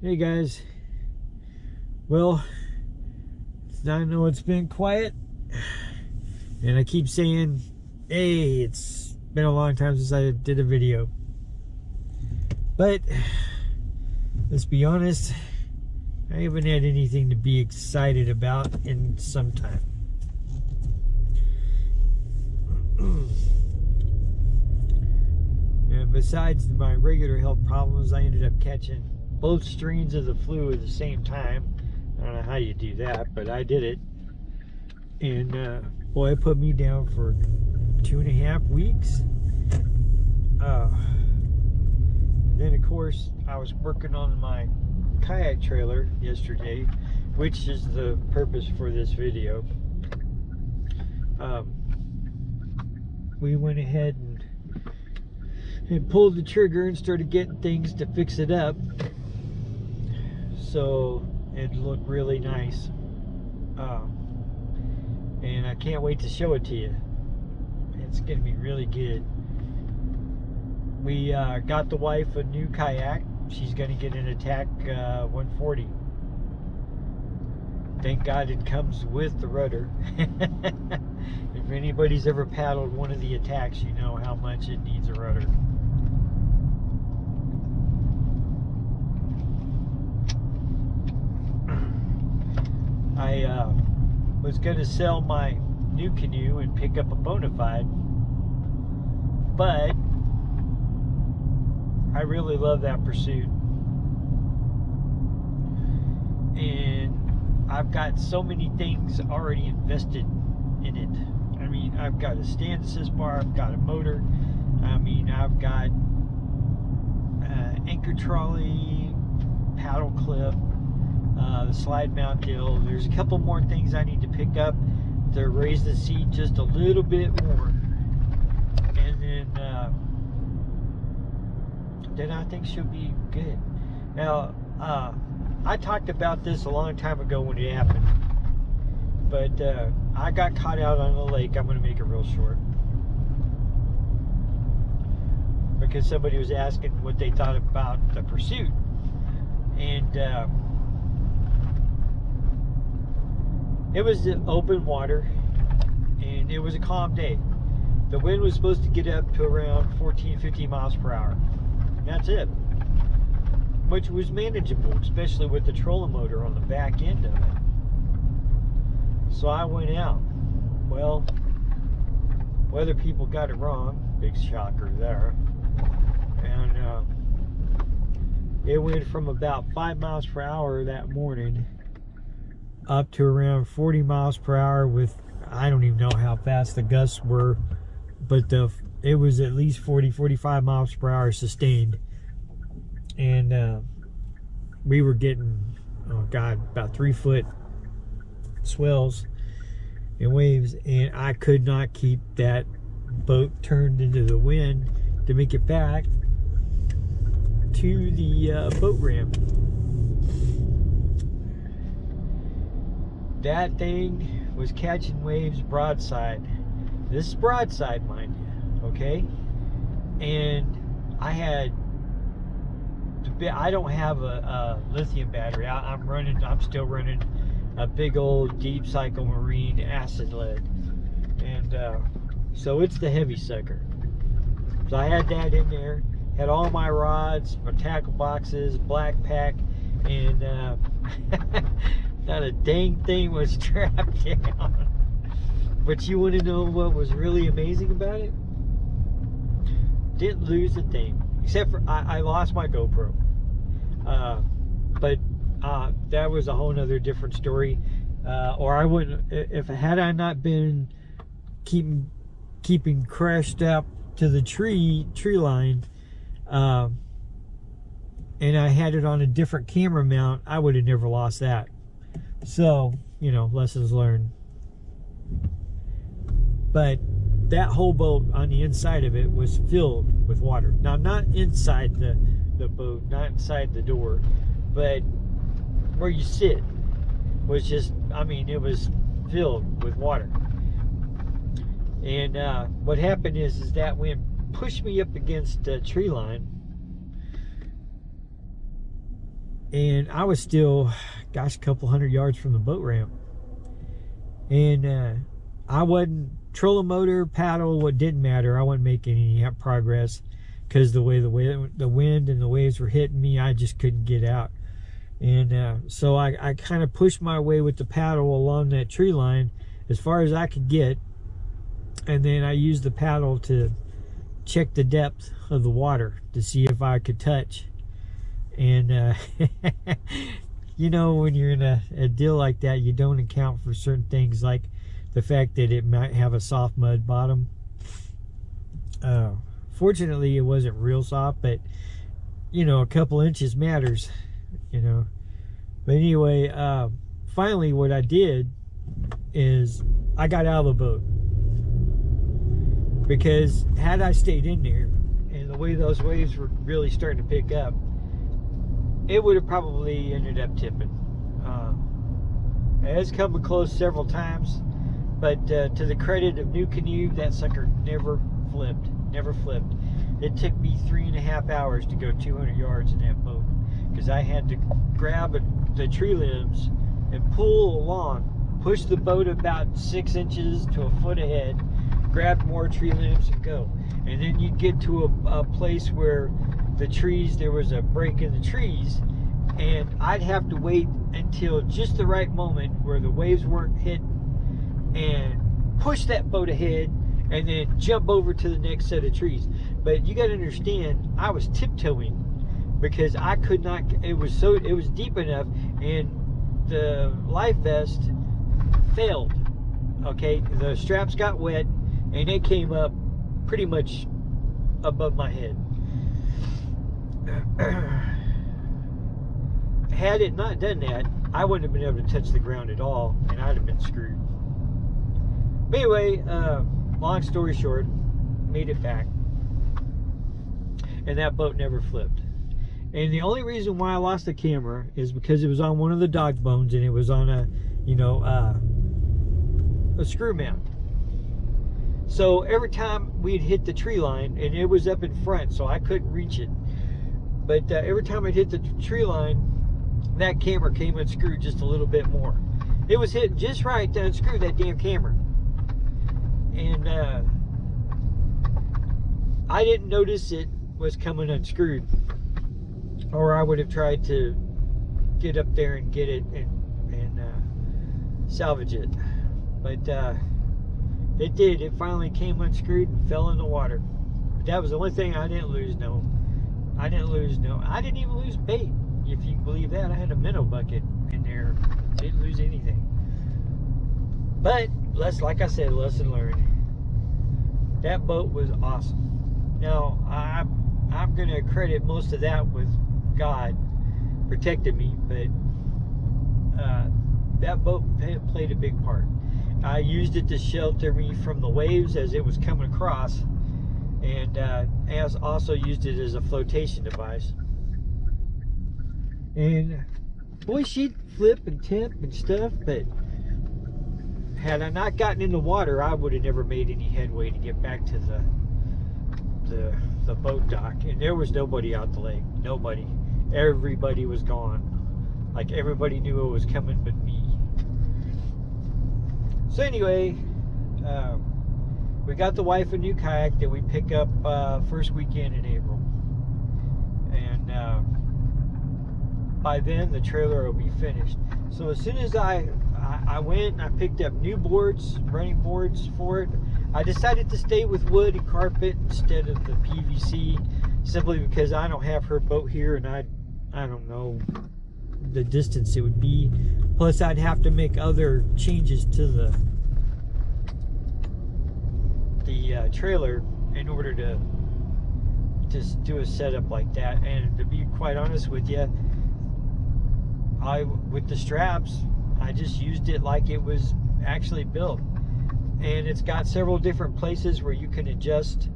Hey guys, well, I know it's been quiet, and I keep saying, hey, it's been a long time since I did a video, but let's be honest, I haven't had anything to be excited about in some time. And besides my regular health problems, I ended up catching both strains of the flu at the same time. I don't know how you do that, but I did it. And boy, it put me down for 2.5 weeks. Then of course I was working on my kayak trailer yesterday, which is the purpose for this video. We went ahead and pulled the trigger and started getting things to fix it up so it looked really nice, and I can't wait to show it to you. It's gonna be really good. We got the wife a new kayak. She's gonna get an Attack 140. Thank God it comes with the rudder. If anybody's ever paddled one of the Attacks, you know how much it needs a rudder. I was going to sell my Nucanoe and pick up a Bonafide, but I really love that Pursuit, and I've got so many things already invested in it. I mean, I've got a stand assist bar, I've got a motor, I mean, I've got anchor trolley, paddle clip, the slide mount deal. There's a couple more things I need to pick up to raise the seat just a little bit more, and then I think she'll be good. Now, I talked about this a long time ago when it happened, but I got caught out on the lake. I'm going to make it real short because somebody was asking what they thought about the Pursuit, and it was open water, and it was a calm day. The wind was supposed to get up to around 14-15 miles per hour. That's it. Which was manageable, especially with the trolling motor on the back end of it. So I went out. Well, weather people got it wrong. Big shocker there. And it went from about 5 miles per hour that morning up to around 40 miles per hour with, I don't even know how fast the gusts were, but it was at least 40-45 miles per hour sustained. And we were getting, oh God, about 3-foot swells and waves, and I could not keep that boat turned into the wind to make it back to the boat ramp. That thing was catching waves broadside. This is broadside, mind you, okay? And I don't have a lithium battery. I'm still running a big old Deep Cycle Marine acid lead, and so it's the heavy sucker. So I had that in there, had all my rods, my tackle boxes, black pack, and not a dang thing was strapped down. But you want to know what was really amazing about it? Didn't lose a thing, except for I lost my GoPro. But that was a whole nother different story. Or I wouldn't, if had I not been keeping crashed up to the tree line, and I had it on a different camera mount, I would have never lost that. So, you know, lessons learned. But that whole boat on the inside of it was filled with water. Now, not inside the boat, not inside the door, but where you sit was just, I mean, it was filled with water. And what happened is that wind pushed me up against the tree line, And I was still, gosh, a couple hundred yards from the boat ramp. And I wasn't trolling motor, paddle, what didn't matter. I wasn't making any progress because the way the wind and the waves were hitting me, I just couldn't get out. And so I kind of pushed my way with the paddle along that tree line as far as I could get. And then I used the paddle to check the depth of the water to see if I could touch. And you know, when you're in a deal like that, you don't account for certain things like the fact that it might have a soft mud bottom. Fortunately, it wasn't real soft, but you know, a couple inches matters, you know. But anyway, finally what I did is I got out of the boat, because had I stayed in there and the way those waves were really starting to pick up, it would have probably ended up tipping. It has come close several times, but to the credit of Nucanoe, that sucker never flipped. It took me 3.5 hours to go 200 yards in that boat, because I had to grab the tree limbs and pull along, push the boat about 6 inches to a foot ahead, grab more tree limbs and go. And then you'd get to a place where the trees, there was a break in the trees, and I'd have to wait until just the right moment where the waves weren't hitting and push that boat ahead and then jump over to the next set of trees. But you got to understand, I was tiptoeing because I could not, it was deep enough, and the life vest failed. Okay, the straps got wet and it came up pretty much above my head. Had it not done that, I wouldn't have been able to touch the ground at all, and I'd have been screwed. But anyway, long story short, made it back, and that boat never flipped. And the only reason why I lost the camera is because it was on one of the dog bones, and it was on a, you know, a screw mount. So every time we'd hit the tree line, and it was up in front, so I couldn't reach it, but every time I'd hit the tree line, that camera came unscrewed just a little bit more. It was hitting just right to unscrew that damn camera. And I didn't notice it was coming unscrewed, or I would have tried to get up there and get it and salvage it. But it did. It finally came unscrewed and fell in the water. But that was the only thing I didn't lose. No, I didn't even lose bait, if you can believe that. I had a minnow bucket in there. Didn't lose anything. But like I said, lesson learned. That boat was awesome. Now I'm gonna credit most of that with God protected me, but that boat played a big part. I used it to shelter me from the waves as it was coming across, and as also used it as a flotation device. And boy, she'd flip and tip and stuff, but had I not gotten in the water, I would have never made any headway to get back to the boat dock. And there was nobody out the lake. Nobody. Everybody was gone. Like, everybody knew it was coming but me. So anyway, we got the wife a new kayak that we pick up first weekend in April. And by then the trailer will be finished. So as soon as I went and I picked up new boards, running boards for it, I decided to stay with wood and carpet instead of the PVC, simply because I don't have her boat here, and I don't know the distance it would be. Plus I'd have to make other changes to the trailer in order to just do a setup like that. And to be quite honest with you, with the straps, I just used it like it was actually built. And it's got several different places where you can adjust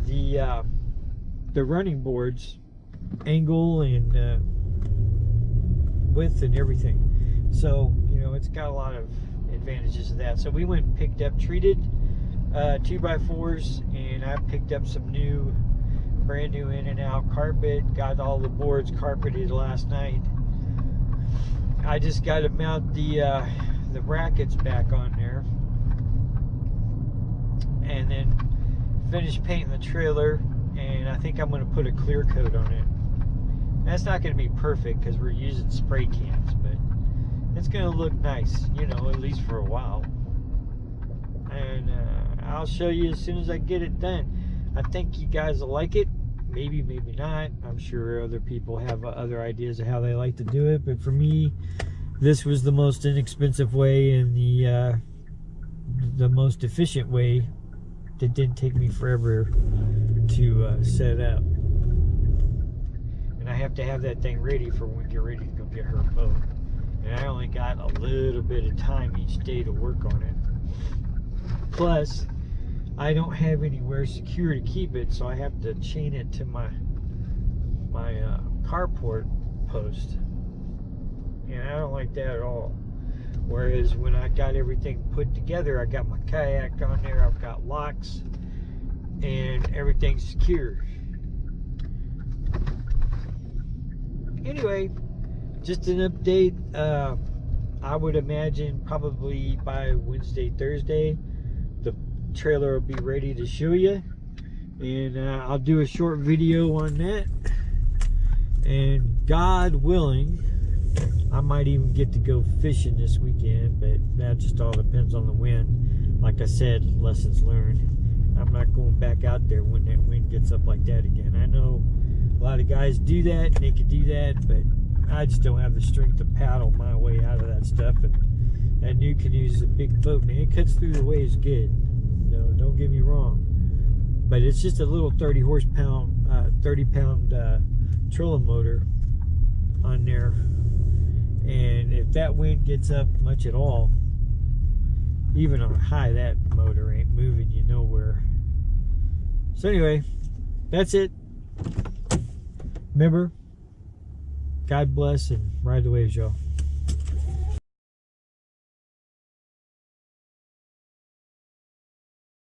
the running board's angle and width and everything. So, you know, it's got a lot of advantages of that. So we went and picked up treated 2x4s, and I picked up some new brand new in and out carpet. Got all the boards carpeted last night. I just got to mount the brackets back on there, and then finish painting the trailer. And I think I'm going to put a clear coat on it. That's not going to be perfect because we're using spray cans, but it's going to look nice, you know, at least for a while. And I'll show you as soon as I get it done. I think you guys will like it. Maybe, maybe not. I'm sure other people have other ideas of how they like to do it, but for me, this was the most inexpensive way and the most efficient way that didn't take me forever to set up. And I have to have that thing ready for when we get ready to go get her boat. And I only got a little bit of time each day to work on it. Plus, I don't have anywhere secure to keep it, so I have to chain it to my carport post. And I don't like that at all. Whereas when I got everything put together, I got my kayak on there, I've got locks, and everything's secure. Anyway, just an update. I would imagine probably by Wednesday, Thursday, the trailer will be ready to show you. And I'll do a short video on that. And God willing, I might even get to go fishing this weekend, but that just all depends on the wind. Like I said, lessons learned. I'm not going back out there when that wind gets up like that again. I know a lot of guys do that, and they can do that, but I just don't have the strength to paddle my way out of that stuff. And that Nucanoe is a big boat, man. It cuts through the waves good. No, don't get me wrong. But it's just a little 30 pound trolling motor on there. And if that wind gets up much at all, even on high, that motor ain't moving you nowhere. So anyway, that's it. Remember, God bless and ride the waves, y'all.